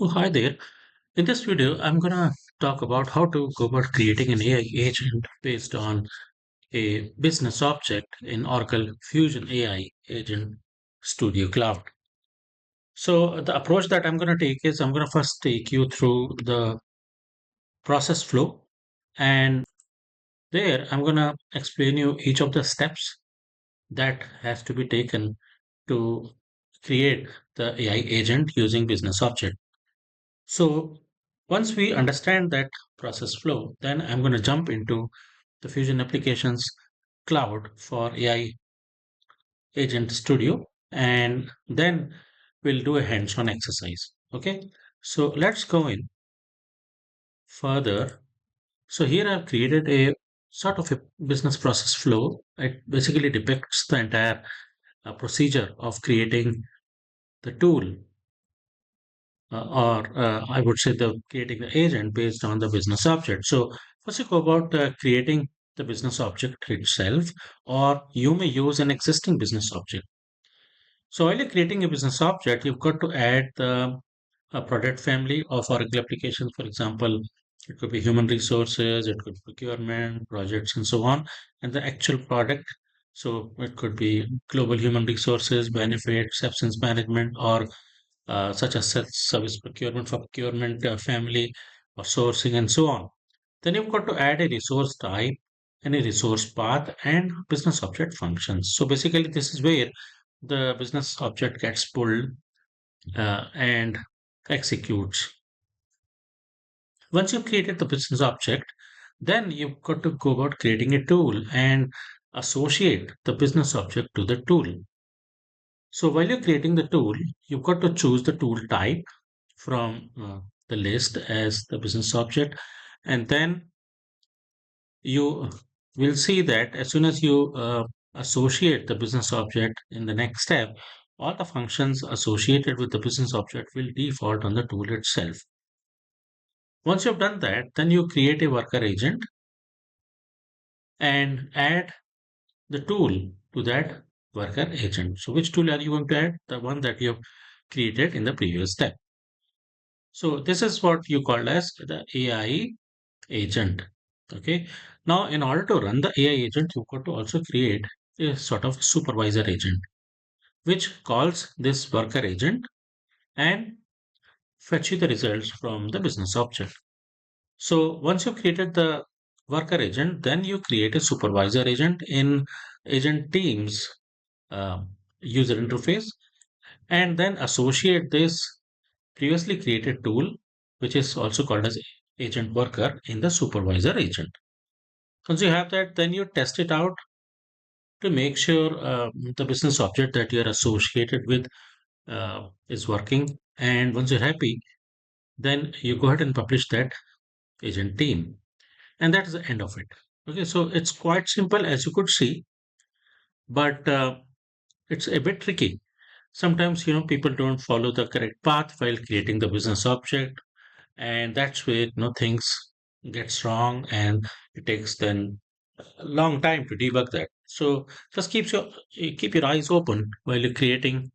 Oh, hi there. In this video, I'm gonna talk about how to go about creating an AI agent based on a business object in Oracle Fusion AI Agent Studio Cloud. So the approach that I'm gonna take is I'm gonna first take you through the process flow, and there I'm gonna explain you each of the steps that has to be taken to create the AI agent using business object. So once we understand that process flow, then I'm going to jump into the Fusion Applications Cloud for AI Agent Studio, and then we'll do a hands-on exercise. Okay, so let's go in further. So here I've created a sort of a business process flow. It basically depicts the entire procedure of creating the tool or I would say the creating the agent based on the business object. So first you go about creating the business object itself, or you may use an existing business object. So while you're creating a business object, you've got to add the product family of Oracle applications. For example, it could be human resources, it could be procurement, projects, and so on, and the actual product. So it could be global human resources, benefits, absence management, or such as service procurement for procurement family or sourcing and so on. Then you've got to add a resource type and a resource path and business object functions. So basically, this is where the business object gets pulled and executes. Once you've created the business object, then you've got to go about creating a tool and associate the business object to the tool. So while you're creating the tool, you've got to choose the tool type from the list as the business object. And then you will see that as soon as you associate the business object in the next step, all the functions associated with the business object will default on the tool itself. Once you've done that, then you create a worker agent and add the tool to that worker agent. So which tool are you going to add? The one that you have created in the previous step. So this is what you call as the AI agent. Okay. Now, in order to run the AI agent, you've got to also create a sort of supervisor agent, which calls this worker agent and fetch you the results from the business object. So once you've created the worker agent, then you create a supervisor agent in agent teams uh, user interface, and then associate this previously created tool, which is also called as agent worker in the supervisor agent. Once you have that, then you test it out to make sure the business object that you're associated with is working. And once you're happy, then you go ahead and publish that agent team. And that is the end of it. Okay, so it's quite simple as you could see, but it's a bit tricky. Sometimes, people don't follow the correct path while creating the business object, and that's where, things gets wrong and it takes then a long time to debug that. So just keep your eyes open while you're creating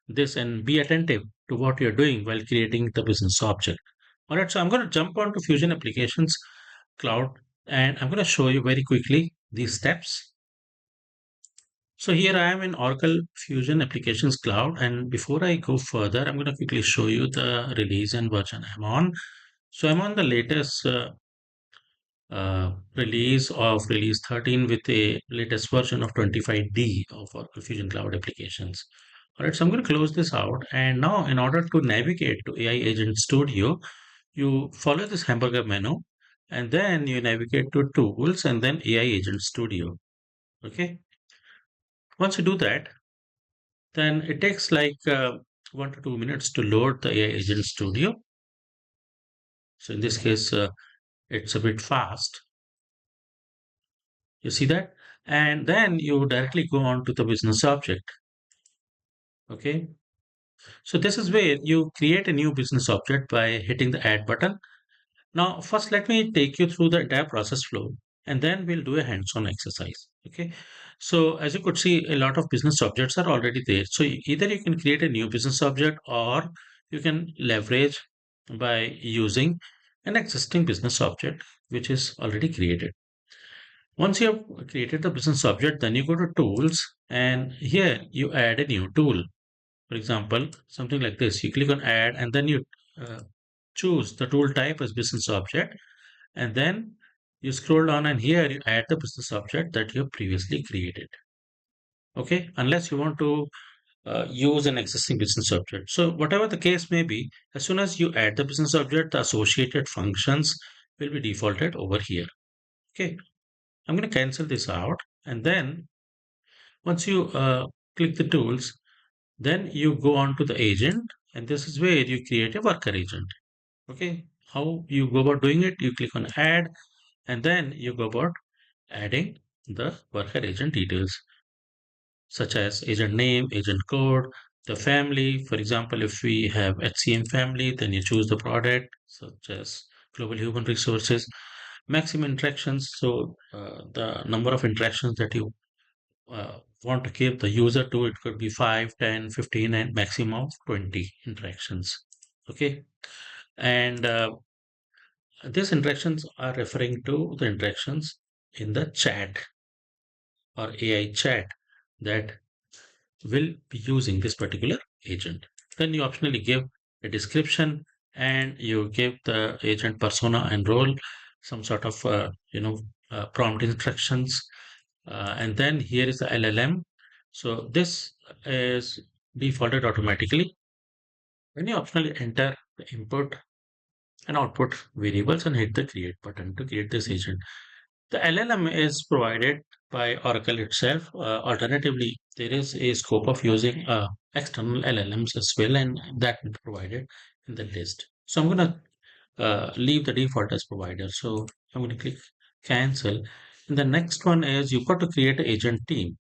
this and be attentive to what you're doing while creating the business object. All right, so I'm going to jump onto Fusion Applications Cloud and I'm going to show you very quickly these steps. So here I am in Oracle Fusion Applications Cloud, and before I go further, I'm going to quickly show you the release and version I'm on. So I'm on the latest release of release 13 with a latest version of 25D of Oracle Fusion Cloud Applications. All right, so I'm going to close this out. And now, in order to navigate to AI Agent Studio, you follow this hamburger menu and then you navigate to Tools and then AI Agent Studio. Okay, once you do that, then it takes like 1 to 2 minutes to load the AI Agent Studio. So in this case, it's a bit fast. You see that? And then you directly go on to the business object. Okay. So this is where you create a new business object by hitting the add button. Now, first, let me take you through the entire process flow and then we'll do a hands-on exercise. Okay. So as you could see, a lot of business objects are already there. So either you can create a new business object or you can leverage by using an existing business object which is already created. Once you have created the business object, then you go to tools and here you add a new tool. For example, something like this, you click on add and then you uh, choose the tool type as business object, and then you scroll down and here you add the business object that you have previously created. Okay, unless you want to use an existing business object. So whatever the case may be, as soon as you add the business object, the associated functions will be defaulted over here. Okay, I'm going to cancel this out. And then once you click the tools, then you go on to the agent, and this is where you create a worker agent. Okay, how you go about doing it? You click on add, and then you go about adding the worker agent details, such as agent name, agent code, the family. For example, if we have HCM family, then you choose the product, such as global human resources, maximum interactions. So the number of interactions that you want to give the user to, it could be 5, 10, 15, and maximum of 20 interactions. Okay. And these interactions are referring to the interactions in the chat or AI chat that will be using this particular agent. Then you optionally give a description and you give the agent persona and role, some sort of prompt instructions, and then here is the LLM. So this is defaulted automatically. When you optionally enter the input and output variables and hit the create button to create this agent. The LLM is provided by Oracle itself. Alternatively, there is a scope of using external LLMs as well, and that is provided in the list. So I'm going to leave the default as provider. So I'm going to click cancel. And the next one is you've got to create an agent team.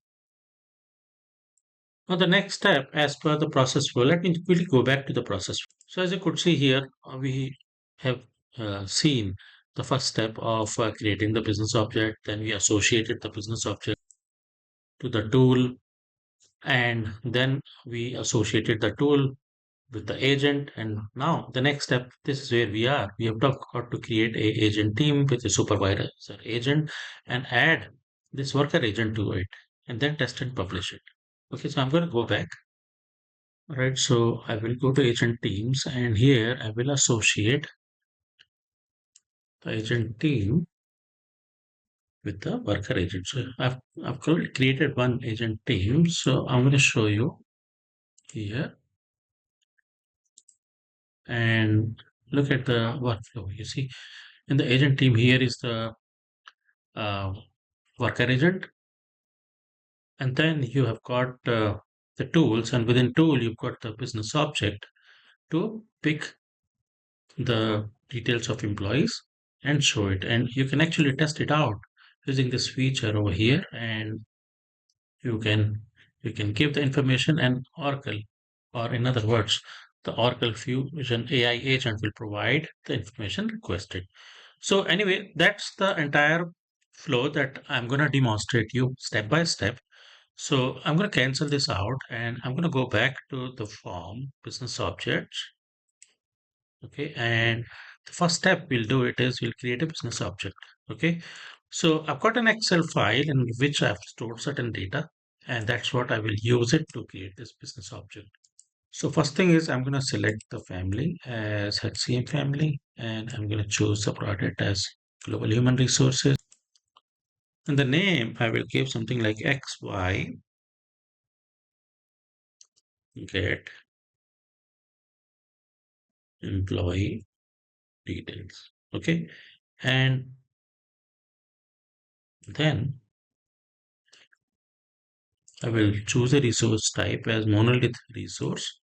Now the next step, as per the process flow, let me quickly go back to the process. So as you could see here, we have seen the first step of creating the business object. Then we associated the business object to the tool, and then we associated the tool with the agent. And now the next step, this is where we are. We have got to create a agent team with a supervisor agent and add this worker agent to it, and then test and publish it. Okay, so I'm going to go back. All right, so I will go to agent teams, and here I will associate the agent team with the worker agent. So I've created one agent team. So I'm going to show you here and look at the workflow. You see, in the agent team, here is the uh, worker agent, and then you have got the tools, and within tool, you've got the business object to pick the details of employees and show it. And you can actually test it out using this feature over here, and you can you can give the information, and Oracle, or in other words, the Oracle Fusion AI agent will provide the information requested. So anyway, that's the entire flow that I'm going to demonstrate you step by step. So I'm going to cancel this out and I'm going to go back to the form business objects. Okay, and the first step we'll do it is we'll create a business object. Okay, so I've got an Excel file in which I've stored certain data, and that's what I will use it to create this business object. So first thing is I'm going to select the family as HCM family, and I'm going to choose the product as global human resources. And the name I will give something like XY get employee details. Okay, and then I will choose a resource type as monolith resource.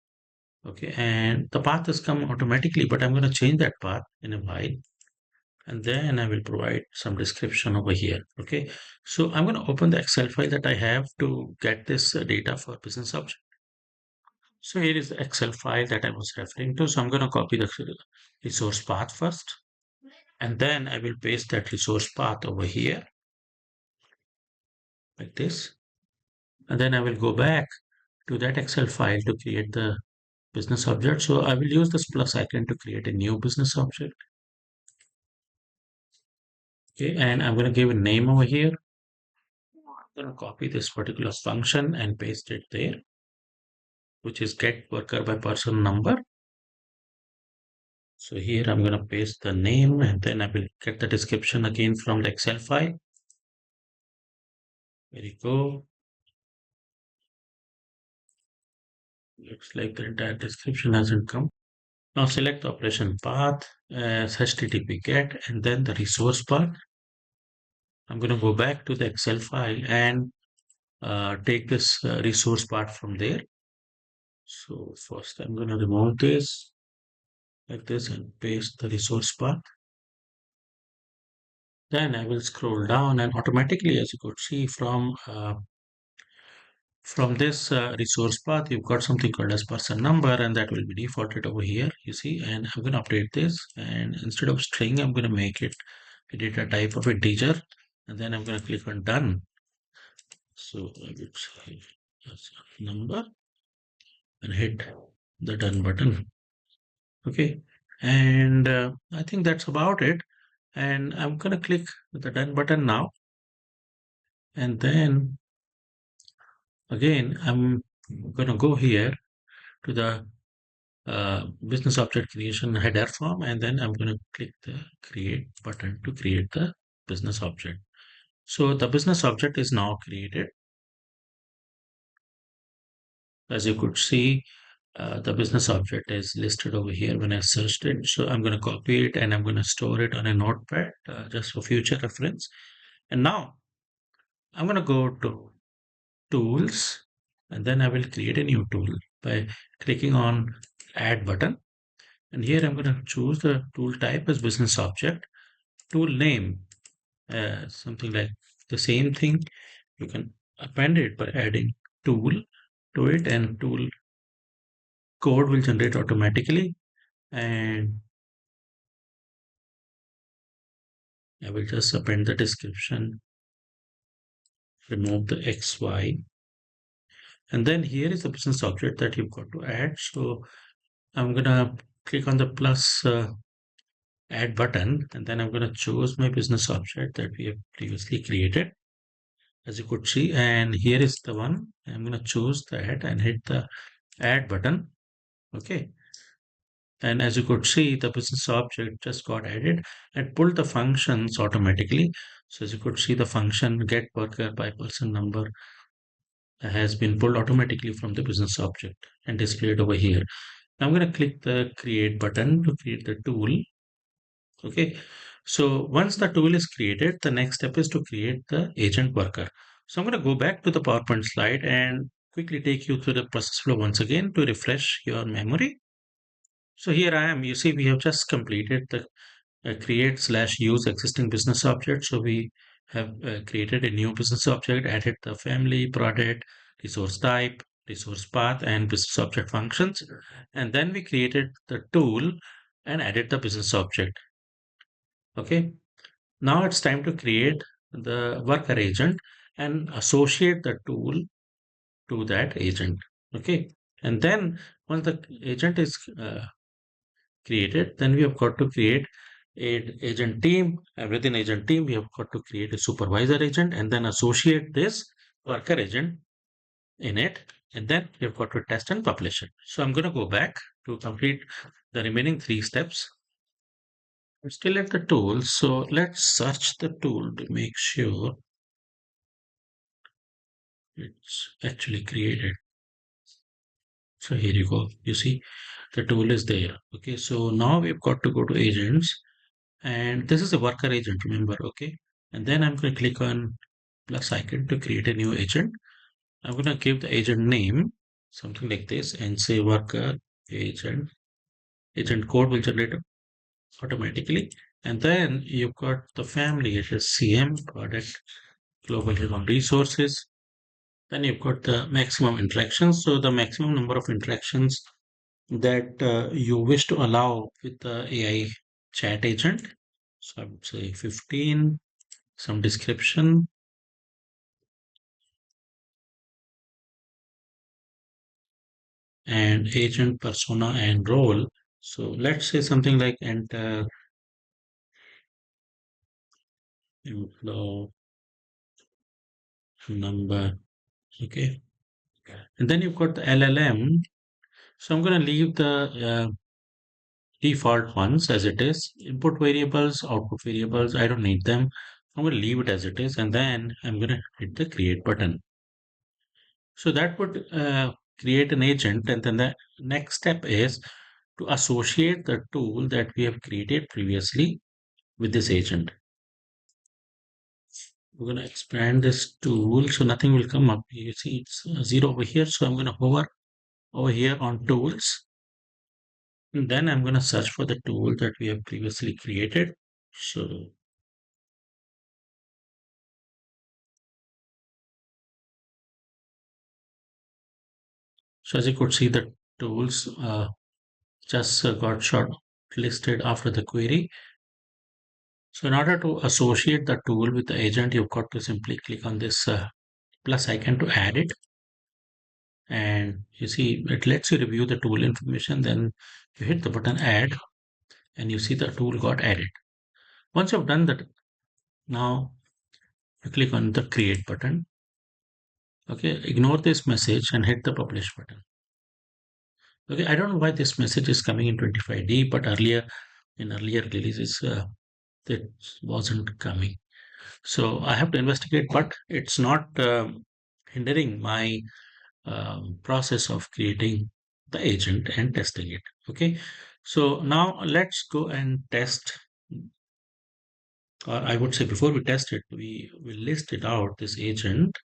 Okay, and the path has come automatically, but I'm going to change that path in a while. And then I will provide some description over here. Okay, so I'm going to open the Excel file that I have to get this data for business object. So here is the Excel file that I was referring to. So I'm going to copy the resource path first, and then I will paste that resource path over here like this. And then I will go back to that Excel file to create the business object. So I will use this plus icon to create a new business object. Okay, and I'm going to give a name over here. I'm going to copy this particular function and paste it there, which is get worker by person number. So here I'm going to paste the name and then I will get the description again from the Excel file. There you go. Looks like the entire description hasn't come. Now select the operation path as HTTP get and then the resource path. I'm going to go back to the Excel file and take this resource part from there. So first I'm going to remove this like this and paste the resource path. Then I will scroll down and automatically, as you could see from this resource path, you've got something called as person number and that will be defaulted over here, you see, and I'm going to update this and instead of string, I'm going to make it a data type of integer and then I'm going to click on done. So I would say number and hit the done button. Okay, and I think that's about it. And I'm gonna click the done button now. And then again, I'm gonna go here to the business object creation header form, and then I'm gonna click the create button to create the business object. So the business object is now created. As you could see, the business object is listed over here when I searched it. So I'm going to copy it and I'm going to store it on a notepad just for future reference. And now I'm going to go to tools and then I will create a new tool by clicking on add button. And here I'm going to choose the tool type as business object, tool name, something like the same thing. You can append it by adding tool to it and tool code will generate automatically. And I will just append the description, remove the XY. And then here is the business object that you've got to add. So I'm going to click on the plus add button, and then I'm going to choose my business object that we have previously created, as you could see. And here is the one. I'm going to choose that and hit the add button. Okay. And as you could see, the business object just got added and pulled the functions automatically. So as you could see, the function get worker by person number has been pulled automatically from the business object and displayed over here. Now I'm going to click the create button to create the tool. Okay. So once the tool is created, the next step is to create the agent worker. So I'm going to go back to the PowerPoint slide and quickly take you through the process flow once again to refresh your memory. So here I am. You see, we have just completed the create slash use existing business object. So we have created a new business object, added the family, product, resource type, resource path, and business object functions. And then we created the tool and added the business object. Okay. Now it's time to create the worker agent and associate the tool to that agent. Okay. And then once the agent is created, then we have got to create a agent team, and within agent team we have got to create a supervisor agent and then associate this worker agent in it, and then we have got to test and publish it. So I'm going to go back to complete the remaining three steps. I'm still at the tool, so let's search the tool to make sure it's actually created. So here you go, you see the tool is there. Okay, so now we've got to go to agents. And this is a worker agent, remember, okay? And then I'm going to click on plus icon to create a new agent. I'm going to give the agent name, something like this, and say worker agent. Agent code will generate automatically. And then you've got the family, it is CM, product, global human resources. Then you've got the maximum interactions. So the maximum number of interactions that you wish to allow with the AI chat agent. So I would say 15, some description, and agent persona and role. So let's say something like enter employee number. Okay. And then you've got the LLM. So I'm going to leave the default ones as it is. Input variables, output variables, I don't need them. I'm going to leave it as it is. And then I'm going to hit the create button. So that would create an agent. And then the next step is to associate the tool that we have created previously with this agent. We're going to expand this tool so nothing will come up. You see it's 0 over here. So I'm going to hover over here on tools. And then I'm going to search for the tool that we have previously created. So as you could see, the tools just got shortlisted after the query. So in order to associate the tool with the agent, you've got to simply click on this plus icon to add it. And you see, it lets you review the tool information. Then you hit the button add and you see the tool got added. Once you've done that, now you click on the create button. Okay, ignore this message and hit the publish button. Okay, I don't know why this message is coming in 25D, but in earlier releases, it wasn't coming. So I have to investigate, but it's not hindering my process of creating the agent and testing it. Okay, so now let's go and test, or I would say before we test it, we will list it out, this agent.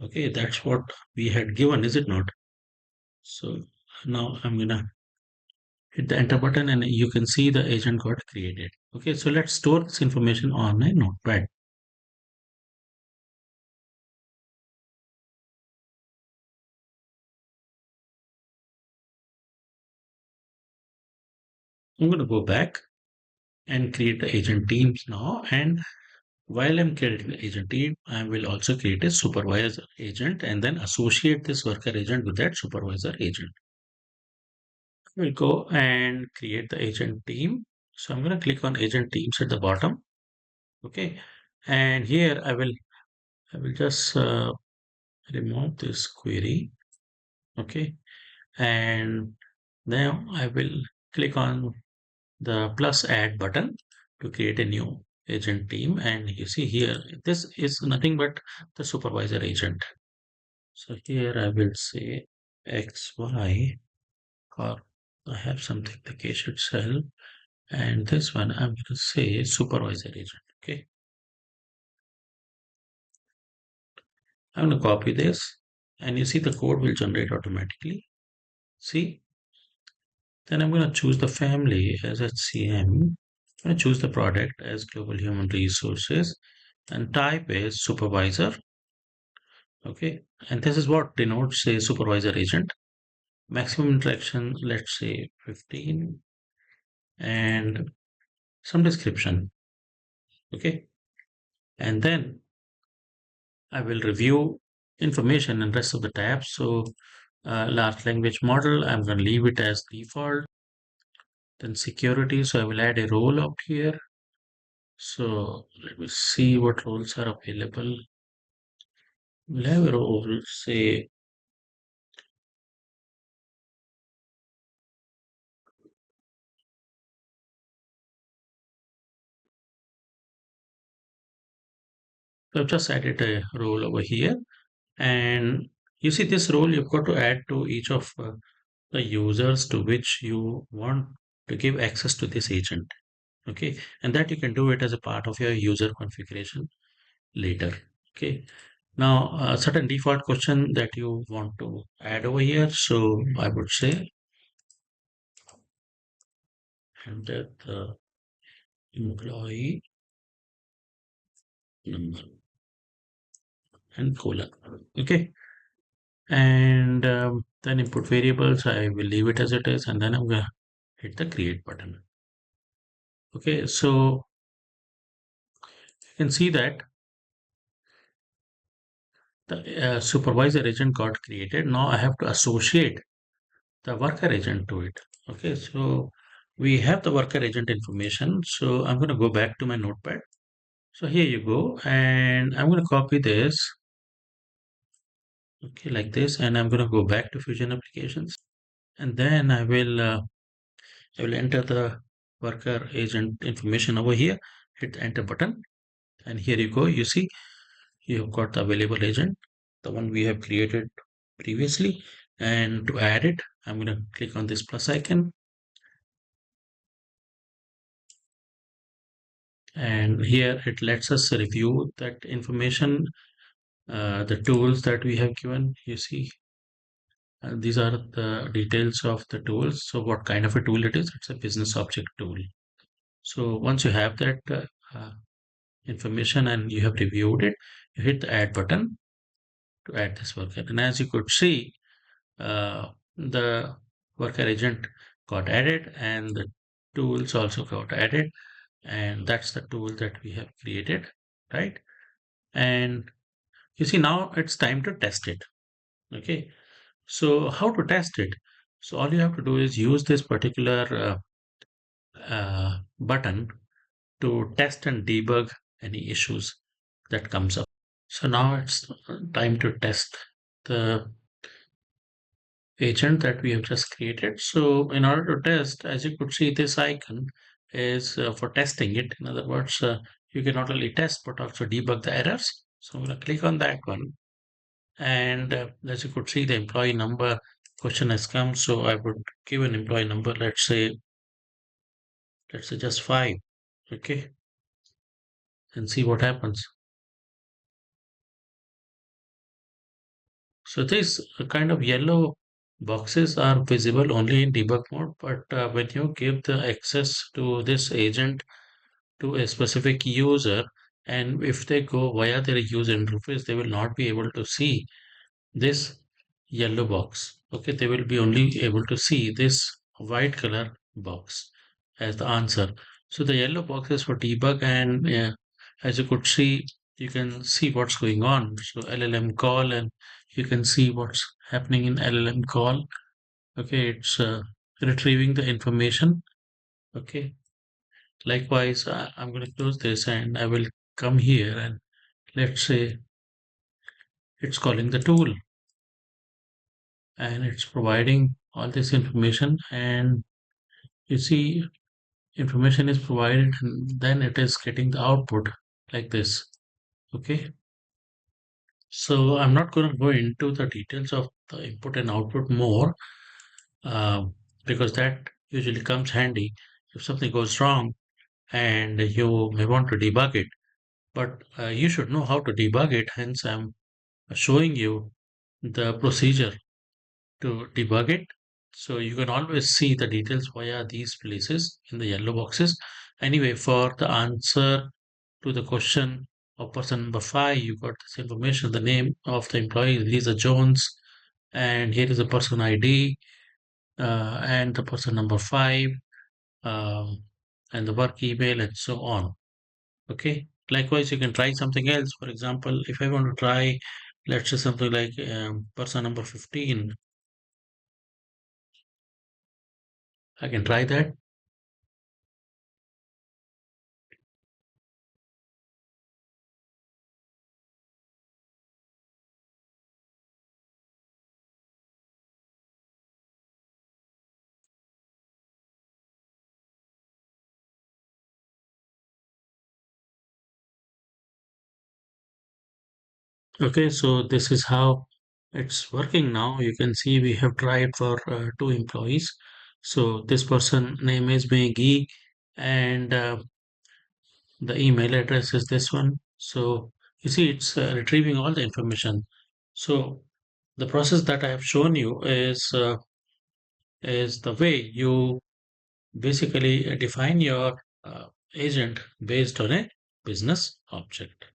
Okay, that's what we had given, is it not? So now I'm gonna hit the enter button and you can see the agent got created. Okay, so let's store this information on a notepad. I'm going to go back and create the agent teams now. And while I'm creating the agent team, I will also create a supervisor agent and then associate this worker agent with that supervisor agent. We'll go and create the agent team. So I'm going to click on agent teams at the bottom. Okay. And here I will just remove this query. Okay. And now I will click on the plus add button to create a new agent team. And you see here, this is nothing but the supervisor agent. So here I will say XY, or I have something like I should sell. And this one I'm going to say supervisor agent. Okay. I'm going to copy this and you see the code will generate automatically. See, then I'm going to choose the family as HCM. I'm going to choose the product as Global Human Resources and type is supervisor. Okay, and this is what denotes a supervisor agent. Maximum interaction, let's say 15, and some description. Okay, and then I will review information and rest of the tabs. So large language model, I'm going to leave it as default. Then security, so I will add a role up here. So let me see what roles are available. We'll have a role, say, I've just added a role over here. And you see this role you've got to add to each of the users to which you want to give access to this agent. Okay, and that you can do it as a part of your user configuration later. Okay, now a certain default question that you want to add over here. So I would say enter the employee number and colon. Okay, and then input variables, I will leave it as it is, and then I'm gonna hit the create button. Okay, so you can see that the supervisor agent got created. Now I have to associate the worker agent to it. Okay, so we have the worker agent information. So I'm going to go back to my notepad. So here you go, and I'm going to copy this. Okay, like this, and I'm going to go back to Fusion applications, and then I will enter the worker agent information over here. Hit the enter button, and here you go. You see, you've got the available agent, the one we have created previously. And to add it, I'm going to click on this plus icon, and here it lets us review that information, the tools that we have given. You see, these are the details of the tools. So what kind of a tool it is? It's a business object tool. So once you have that information and you have reviewed it, you hit the add button to add this worker. And as you could see, the worker agent got added and the tools also got added. And that's the tool that we have created, right? And you see, now it's time to test it. Okay. So how to test it? So all you have to do is use this particular button to test and debug any issues that comes up. So now it's time to test the agent that we have just created. So in order to test, as you could see, this icon is for testing it. In other words, you can not only test but also debug the errors. So I'm going to click on that one. And as you could see, the employee number question has come. So I would give an employee number, let's say just 5. Okay. And see what happens. So these kind of yellow boxes are visible only in debug mode, but when you give the access to this agent to a specific user, and if they go via their user interface, they will not be able to see this yellow box. Okay, they will be only able to see this white color box as the answer. So the yellow box is for debug, and as you could see, you can see what's going on. So LLM call, and you can see what's happening in LLM call. Okay, it's retrieving the information. Okay, likewise, I'm going to close this and I will come here, and let's say it's calling the tool and it's providing all this information, and you see information is provided and then it is getting the output like this. Okay, so I'm not going to go into the details of the input and output more, uh, because that usually comes handy if something goes wrong and you may want to debug it. But you should know how to debug it, hence I'm showing you the procedure to debug it. So you can always see the details via these places in the yellow boxes. Anyway, for the answer to the question of person number 5, you got this information, the name of the employee, Lisa Jones, and here is the person ID, and the person number 5, um, and the work email, and so on. Okay. Likewise, you can try something else. For example, if I want to try, let's say something like person number 15, I can try that. Okay, so this is how it's working now. You can see we have tried for 2 employees. So this person name is Maggie, and the email address is this one. So you see, it's retrieving all the information. So the process that I have shown you is the way you basically define your agent based on a business object.